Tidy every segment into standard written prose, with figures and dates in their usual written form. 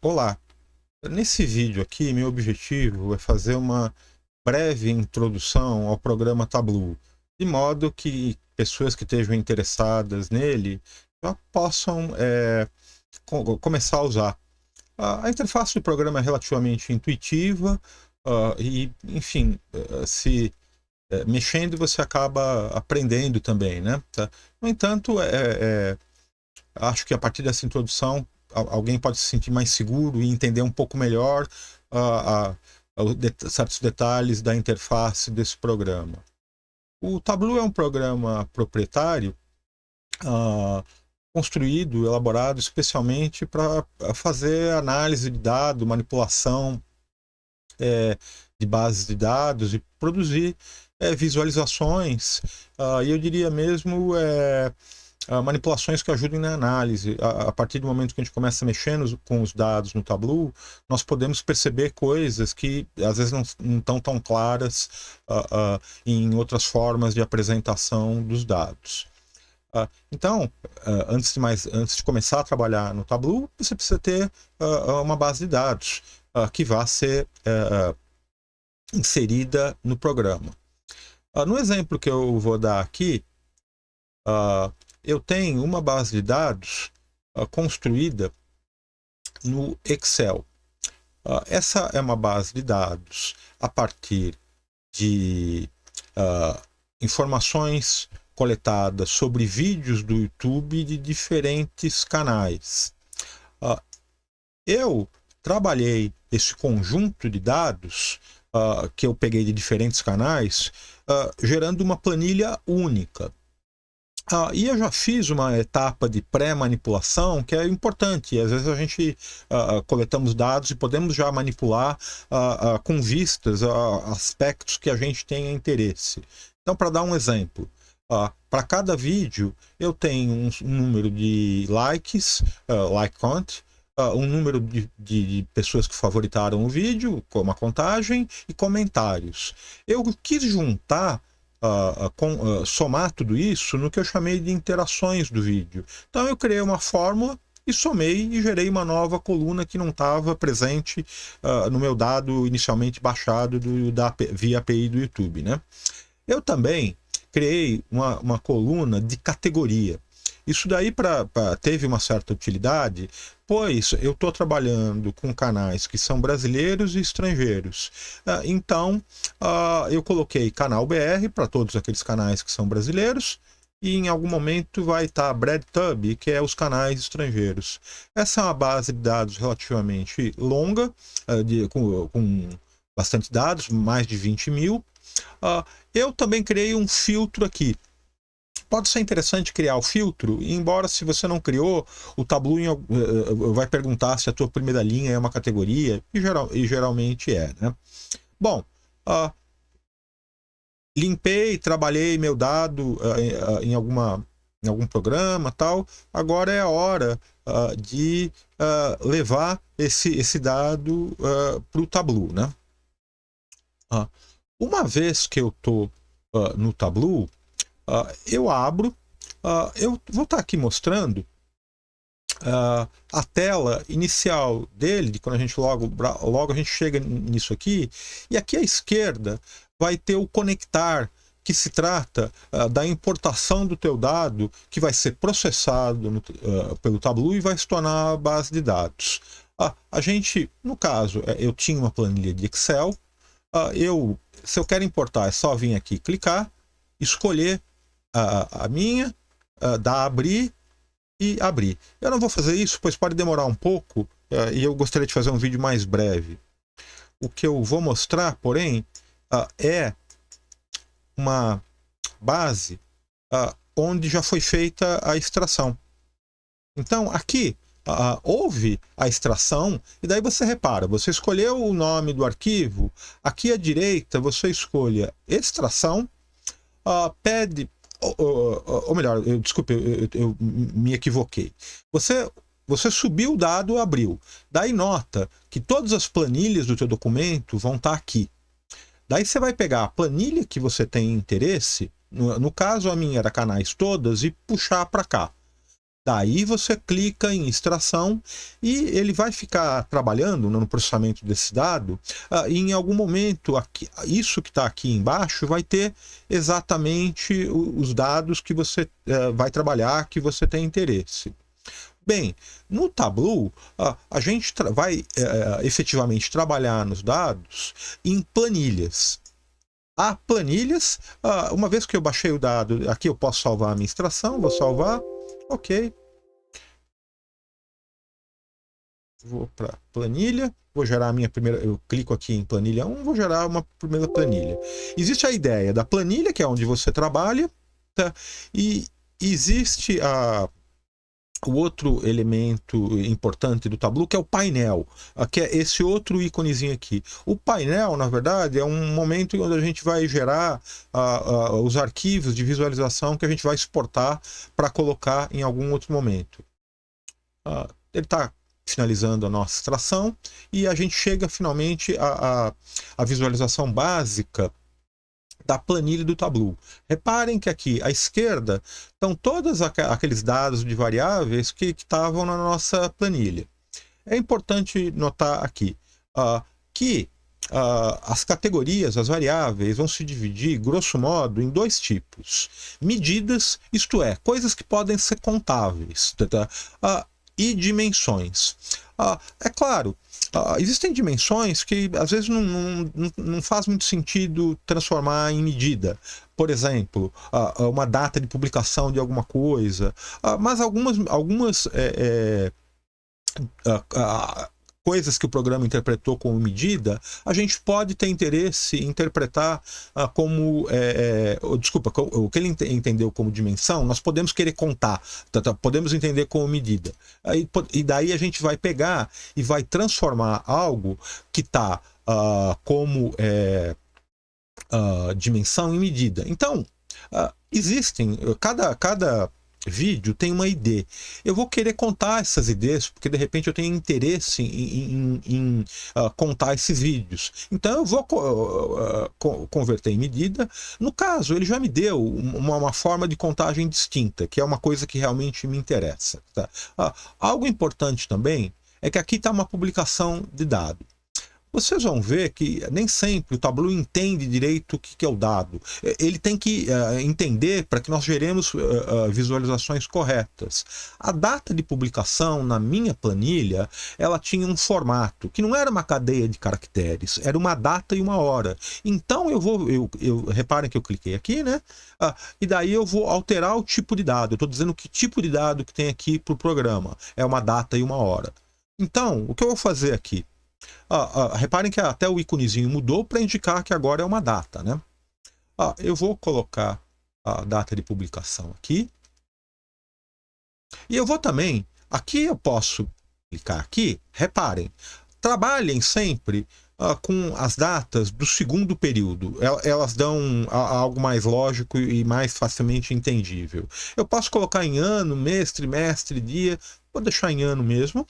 Olá, nesse vídeo aqui, meu objetivo é fazer uma breve introdução ao programa Tableau, de modo que pessoas que estejam interessadas nele já possam começar a usar. A interface do programa é relativamente intuitiva e, enfim, se mexendo você acaba aprendendo também, né? Tá? No entanto, acho que a partir dessa introdução alguém pode se sentir mais seguro e entender um pouco melhor certos detalhes da interface desse programa. O Tableau é um programa proprietário construído, elaborado especialmente para fazer análise de dados, manipulação de bases de dados e produzir visualizações, e eu diria mesmo manipulações que ajudem na análise. A partir do momento que a gente começa mexendo com os dados no Tableau, nós podemos perceber coisas que às vezes não estão tão claras em outras formas de apresentação dos dados. Então, antes de começar a trabalhar no Tableau, você precisa ter uma base de dados que vá ser inserida no programa. No exemplo que eu vou dar aqui, eu tenho uma base de dados construída no Excel. Essa é uma base de dados a partir de informações coletadas sobre vídeos do YouTube de diferentes canais. Eu trabalhei esse conjunto de dados que eu peguei de diferentes canais, gerando uma planilha única. E eu já fiz uma etapa de pré-manipulação que é importante. Às vezes a gente coletamos dados e podemos já manipular com vistas a aspectos que a gente tenha interesse. Então, para dar um exemplo, para cada vídeo eu tenho um número de likes, like count, um número de pessoas que favoritaram o vídeo, com uma contagem, e comentários. Eu quis juntar somar tudo isso no que eu chamei de interações do vídeo. Então eu criei uma fórmula e somei e gerei uma nova coluna que não estava presente no meu dado inicialmente baixado via API do YouTube, né? Eu também criei uma coluna de categoria. Isso daí teve uma certa utilidade, pois eu estou trabalhando com canais que são brasileiros e estrangeiros. Então, eu coloquei canal BR para todos aqueles canais que são brasileiros, e em algum momento vai estar BreadTube, que é os canais estrangeiros. Essa é uma base de dados relativamente longa, com bastante dados, mais de 20 mil. Eu também criei um filtro aqui. Pode ser interessante criar o filtro, embora se você não criou, o Tableau vai perguntar se a tua primeira linha é uma categoria, e geralmente é, né? Bom, limpei, trabalhei meu dado em algum programa, tal. Agora é a hora de levar esse dado para o Tableau, né? Uma vez que eu estou no Tableau, eu abro, eu vou estar aqui mostrando a tela inicial dele, de quando a gente logo a gente chega nisso aqui, e aqui à esquerda vai ter o conectar, que se trata da importação do teu dado, que vai ser processado pelo Tableau e vai se tornar a base de dados. A gente, no caso, eu tinha uma planilha de Excel, se eu quero importar, é só vir aqui clicar, escolher a minha, dar a abrir e abrir. Eu não vou fazer isso, pois pode demorar um pouco e eu gostaria de fazer um vídeo mais breve. O que eu vou mostrar, porém, é uma base onde já foi feita a extração. Então, aqui houve a extração, e daí você repara, você escolheu o nome do arquivo, aqui à direita você escolha extração, pede, ou melhor, desculpe, eu me equivoquei. Você subiu o dado, abriu. Daí nota que todas as planilhas do teu documento vão estar aqui. Daí você vai pegar a planilha que você tem interesse, no caso a minha era canais todas, e puxar para cá. Daí você clica em extração e ele vai ficar trabalhando no processamento desse dado, e em algum momento aqui, isso que está aqui embaixo vai ter exatamente os dados que você vai trabalhar, que você tem interesse. Bem, no Tableau, a gente vai efetivamente trabalhar nos dados em planilhas. Há planilhas, uma vez que eu baixei o dado, aqui eu posso salvar a minha extração, vou salvar, ok. Vou para planilha, vou gerar a minha primeira, eu clico aqui em planilha 1, vou gerar uma primeira planilha. Existe a ideia da planilha, que é onde você trabalha, tá? E existe o outro elemento importante do Tableau, que é o painel, que é esse outro íconezinho aqui. O painel, na verdade, é um momento onde a gente vai gerar os arquivos de visualização que a gente vai exportar para colocar em algum outro momento. Ele está finalizando a nossa extração e a gente chega finalmente à visualização básica da planilha do Tableau. Reparem que aqui à esquerda estão todos aqueles dados de variáveis que estavam na nossa planilha. É importante notar aqui que as categorias, as variáveis, vão se dividir, grosso modo, em dois tipos. Medidas, isto é, coisas que podem ser contáveis, e dimensões. É claro, existem dimensões que às vezes não faz muito sentido transformar em medida. Por exemplo, uma data de publicação de alguma coisa, mas algumas coisas que o programa interpretou como medida, a gente pode ter interesse em interpretar como... desculpa, o que ele entendeu como dimensão, nós podemos querer contar, podemos entender como medida. E daí a gente vai pegar e vai transformar algo que está como dimensão em medida. Então, existem... Cada vídeo tem uma ID. Eu vou querer contar essas IDs, porque de repente eu tenho interesse em contar esses vídeos. Então eu vou converter em medida. No caso, ele já me deu uma forma de contagem distinta, que é uma coisa que realmente me interessa. Tá? Algo importante também é que aqui está uma publicação de dado. Vocês vão ver que nem sempre o Tableau entende direito o que é o dado. Ele tem que entender para que nós geremos visualizações corretas. A data de publicação na minha planilha, ela tinha um formato, que não era uma cadeia de caracteres, era uma data e uma hora. Então reparem que eu cliquei aqui, né? E daí eu vou alterar o tipo de dado. Eu estou dizendo que tipo de dado que tem aqui para o programa. É uma data e uma hora. Então, o que eu vou fazer aqui? Reparem que até o íconezinho mudou para indicar que agora é uma data, né? Eu vou colocar a data de publicação aqui. E eu vou também... Aqui eu posso clicar aqui. Reparem, trabalhem sempre com as datas do segundo período. Elas dão algo mais lógico e mais facilmente entendível. Eu posso colocar em ano, mês, trimestre, dia. Vou deixar em ano mesmo.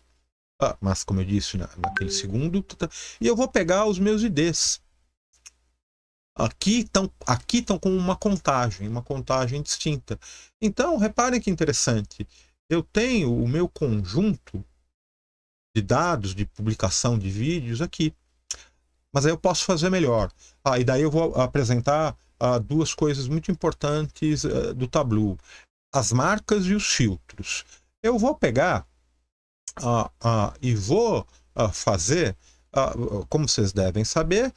Mas como eu disse naquele segundo, e eu vou pegar os meus IDs. Aqui estão com uma contagem distinta. Então, reparem que interessante. Eu tenho o meu conjunto de dados de publicação de vídeos aqui. Mas aí eu posso fazer melhor. E daí eu vou apresentar duas coisas muito importantes do Tableau. As marcas e os filtros. Eu vou pegar e vou fazer, como vocês devem saber,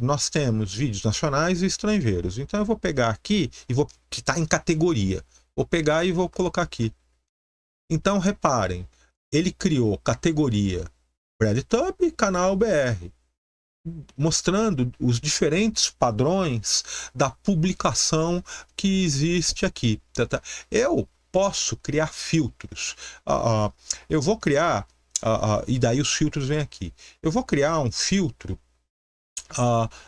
nós temos vídeos nacionais e estrangeiros. Então eu vou pegar aqui, que está em categoria. Vou pegar e vou colocar aqui. Então reparem, ele criou categoria BreadTube e canal BR, mostrando os diferentes padrões da publicação que existe aqui. Eu posso criar filtros. Eu vou criar, e daí os filtros vêm aqui. Eu vou criar um filtro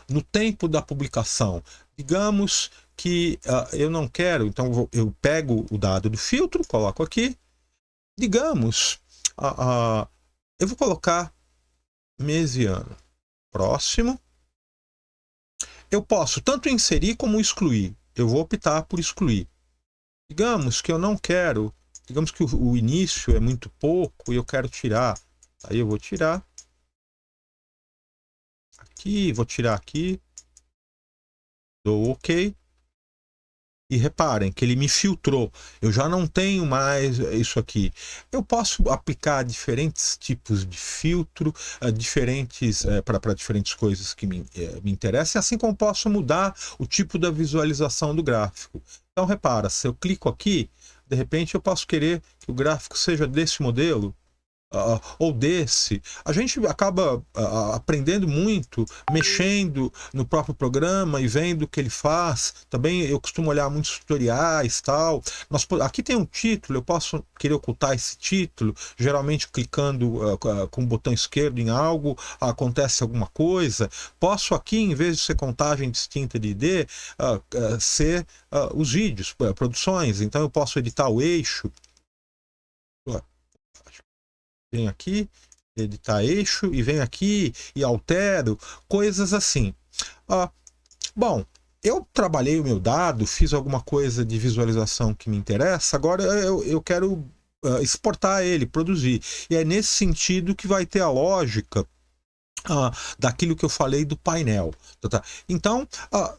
no tempo da publicação. Digamos que eu não quero, então eu pego o dado do filtro, coloco aqui. Digamos, eu vou colocar mês e ano. Próximo. Eu posso tanto inserir como excluir. Eu vou optar por excluir. Digamos que eu não quero digamos que o início é muito pouco e eu quero tirar. Aí eu vou tirar aqui, vou tirar aqui, dou OK. E reparem que ele me filtrou. Eu já não tenho mais isso aqui. Eu posso aplicar diferentes tipos de filtro, diferentes para diferentes coisas que me interessam, assim como posso mudar o tipo da visualização do gráfico. Então repara, se eu clico aqui, de repente eu posso querer que o gráfico seja desse modelo, ou desse. A gente acaba aprendendo muito, mexendo no próprio programa e vendo o que ele faz. Também eu costumo olhar muitos tutoriais, tal. Aqui tem um título, eu posso querer ocultar esse título, geralmente clicando com o botão esquerdo em algo, acontece alguma coisa. Posso aqui, em vez de ser contagem distinta de ID, ser os vídeos, produções. Então eu posso editar o eixo. Venho aqui, editar eixo, e venho aqui e altero, coisas assim. Bom, eu trabalhei o meu dado, fiz alguma coisa de visualização que me interessa, agora eu quero exportar ele, produzir. E é nesse sentido que vai ter a lógica daquilo que eu falei do painel. Então,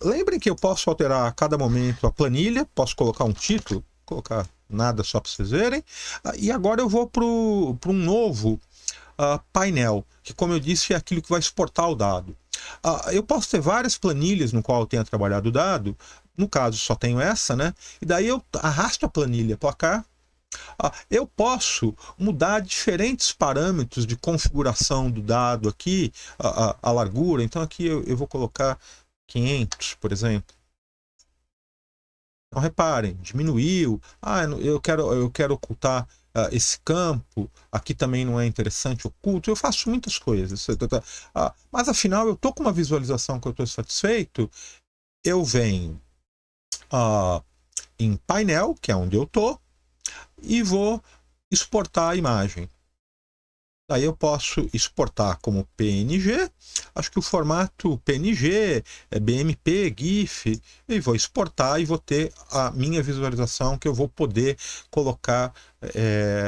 lembrem que eu posso alterar a cada momento a planilha, posso colocar um título, colocar nada só para vocês verem, e agora eu vou para um novo painel, que, como eu disse, é aquilo que vai exportar o dado. Eu posso ter várias planilhas no qual eu tenha trabalhado o dado, no caso só tenho essa, né? E daí eu arrasto a planilha para cá. Eu posso mudar diferentes parâmetros de configuração do dado aqui, a largura. Então aqui eu vou colocar 500, por exemplo. Então reparem, diminuiu. Eu quero ocultar esse campo. Aqui também não é interessante, oculto. Eu faço muitas coisas. Mas afinal eu estou com uma visualização que eu estou satisfeito. Eu venho em painel, que é onde eu estou, e vou exportar a imagem. Daí eu posso exportar como PNG, acho que o formato PNG, BMP, GIF, e vou exportar e vou ter a minha visualização que eu vou poder colocar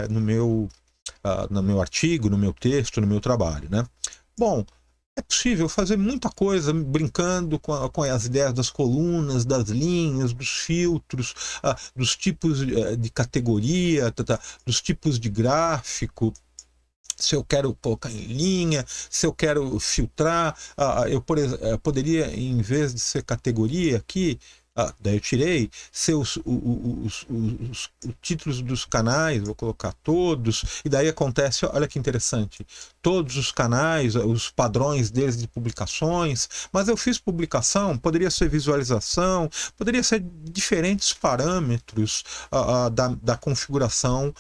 no meu artigo, no meu texto, no meu trabalho, né? Bom, é possível fazer muita coisa brincando com as ideias das colunas, das linhas, dos filtros, dos tipos de categoria, dos tipos de gráfico. Se eu quero colocar em linha, se eu quero filtrar, eu poderia, em vez de ser categoria aqui, daí eu tirei, ser os títulos dos canais, vou colocar todos, e daí acontece, olha que interessante, todos os canais, os padrões deles de publicações, mas eu fiz publicação, poderia ser visualização, poderia ser diferentes parâmetros da configuração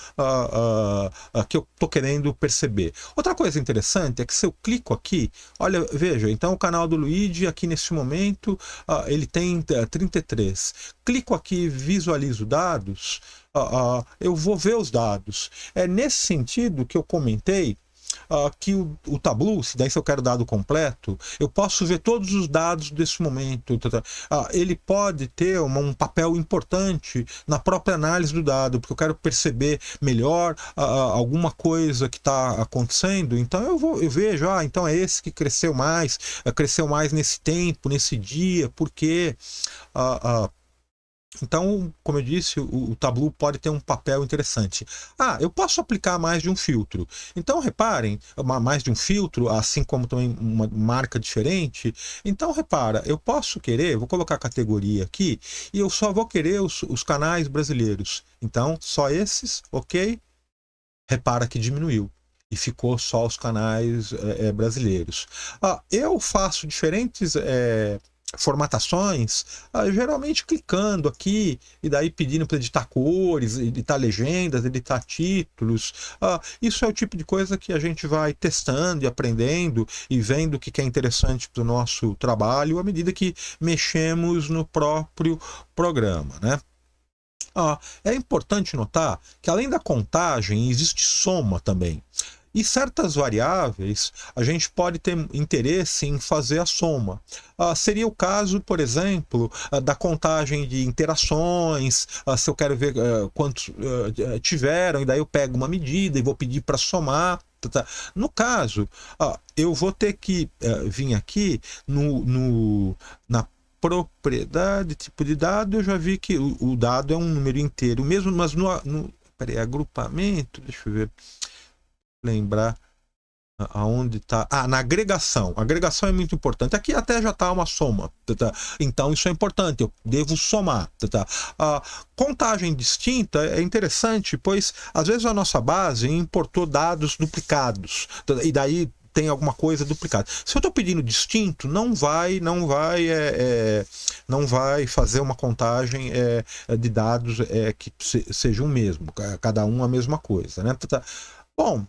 que eu estou querendo perceber. Outra coisa interessante é que se eu clico aqui, olha, veja, então o canal do Luigi aqui nesse momento, ele tem 33. Clico aqui, visualizo dados, eu vou ver os dados. É nesse sentido que eu comentei que o Tableau, se eu quero dado completo, eu posso ver todos os dados desse momento. Ele pode ter um papel importante na própria análise do dado, porque eu quero perceber melhor alguma coisa que está acontecendo. Então eu vejo, então é esse que cresceu mais nesse tempo, nesse dia, porque então, como eu disse, o Tableau pode ter um papel interessante. Eu posso aplicar mais de um filtro. Então, reparem, mais de um filtro, assim como também uma marca diferente. Então, repara, eu posso querer, vou colocar a categoria aqui, e eu só vou querer os canais brasileiros. Então, só esses, ok? Repara que diminuiu. E ficou só os canais brasileiros. Eu faço diferentes formatações, geralmente clicando aqui e daí pedindo para editar cores, editar legendas, editar títulos. Isso é o tipo de coisa que a gente vai testando e aprendendo e vendo o que é interessante para o nosso trabalho à medida que mexemos no próprio programa, né? É importante notar que além da contagem existe soma também. E certas variáveis, a gente pode ter interesse em fazer a soma. Seria o caso, por exemplo, da contagem de interações, se eu quero ver quantos tiveram, e daí eu pego uma medida e vou pedir para somar. No caso, eu vou ter que vir aqui na propriedade, tipo de dado, eu já vi que o dado é um número inteiro mesmo, mas peraí, agrupamento, deixa eu ver, lembrar aonde está. Na agregação. A agregação é muito importante. Aqui até já está uma soma. Então isso é importante. Eu devo somar. A contagem distinta é interessante, pois às vezes a nossa base importou dados duplicados. E daí tem alguma coisa duplicada. Se eu estou pedindo distinto, não vai fazer uma contagem de dados que seja o mesmo, cada um a mesma coisa, né? Bom,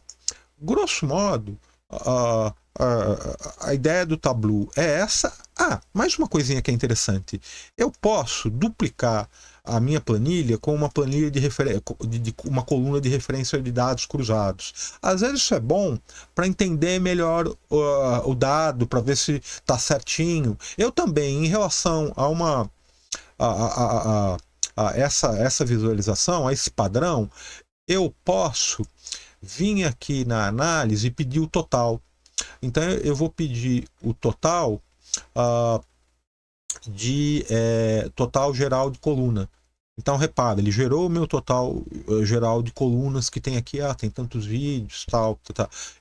grosso modo, a ideia do Tableau é essa. Mais uma coisinha que é interessante. Eu posso duplicar a minha planilha com uma planilha de uma coluna de referência de dados cruzados. Às vezes isso é bom para entender melhor o dado, para ver se está certinho. Eu também, em relação a essa visualização, a esse padrão, eu posso vir aqui na análise e pedir o total. Então eu vou pedir o total total geral de coluna. Então repara, ele gerou o meu total geral de colunas que tem aqui, tem tantos vídeos, tal.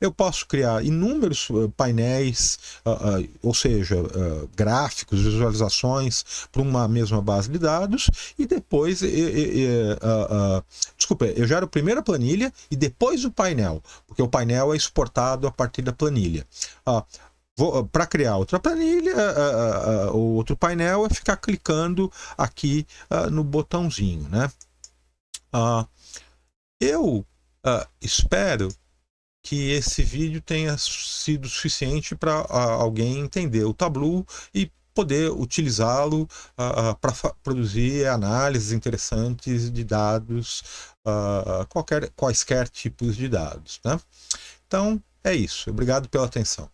Eu posso criar inúmeros painéis, ou seja, gráficos, visualizações para uma mesma base de dados, e depois, desculpa, eu gero primeiro a planilha e depois o painel, porque o painel é exportado a partir da planilha. Para criar outra planilha, o outro painel é ficar clicando aqui no botãozinho, né? Eu espero que esse vídeo tenha sido suficiente para alguém entender o Tableau e poder utilizá-lo para produzir análises interessantes de dados, quaisquer tipos de dados, né? Então, é isso. Obrigado pela atenção.